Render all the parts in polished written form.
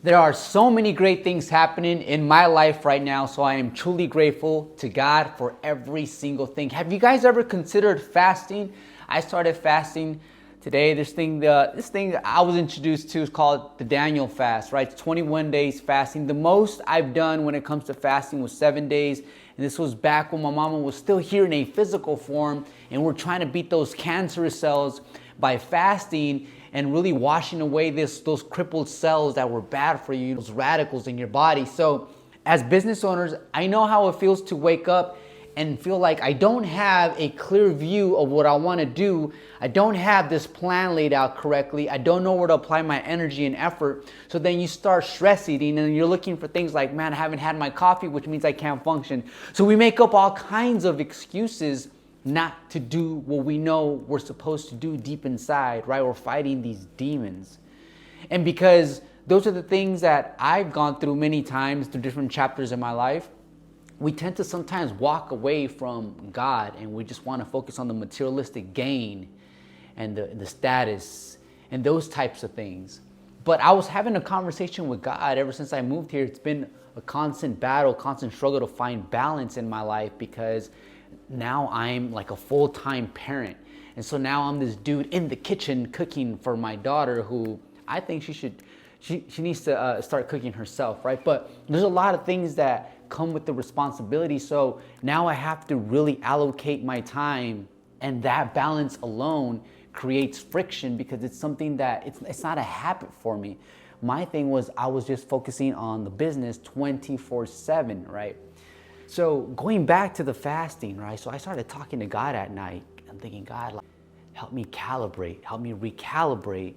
There are so many great things happening in my life right now, so I am truly grateful to God for every single thing. Have you guys ever considered fasting? I started fasting today. This thing I was introduced to is called the Daniel fast, right? It's 21 days fasting. The most I've done when it comes to fasting was 7 days. And this was back when my mama was still here in a physical form, and we're trying to beat those cancerous cells by fasting and really washing away those crippled cells that were bad for you, those radicals in your body. So as business owners, I know how it feels to wake up and feel like I don't have a clear view of what I want to do. I don't have this plan laid out correctly. I don't know where to apply my energy and effort. So then you start stress eating and you're looking for things like, man, I haven't had my coffee, which means I can't function. So we make up all kinds of excuses not to do what we know we're supposed to do deep inside, right? We're fighting these demons. And because those are the things that I've gone through many times through different chapters in my life, we tend to sometimes walk away from God and we just want to focus on the materialistic gain and the status and those types of things. But I was having a conversation with God ever since I moved here. It's been a constant battle, constant struggle to find balance in my life because now I'm like a full-time parent. And so now I'm this dude in the kitchen cooking for my daughter who I think she needs to start cooking herself, right? But there's a lot of things that come with the responsibility. So now I have to really allocate my time, and that balance alone creates friction because it's something that it's not a habit for me. My thing was I was just focusing on the business 24/7, right? So going back to the fasting, right? So I started talking to God at night. I'm thinking, God, like, help me calibrate, help me recalibrate,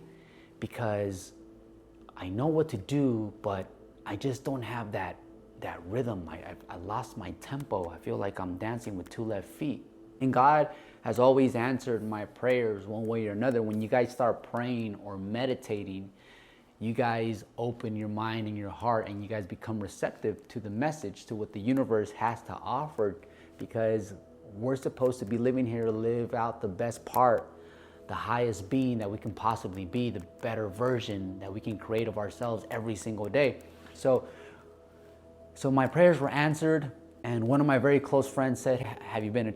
because I know what to do, but I just don't have that rhythm. I lost my tempo. I feel like I'm dancing with two left feet. And God has always answered my prayers one way or another. When you guys start praying or meditating, you guys open your mind and your heart and you guys become receptive to the message, to what the universe has to offer, because we're supposed to be living here to live out the best part, the highest being that we can possibly be, the better version that we can create of ourselves every single day. So my prayers were answered, and one of my very close friends said, have you been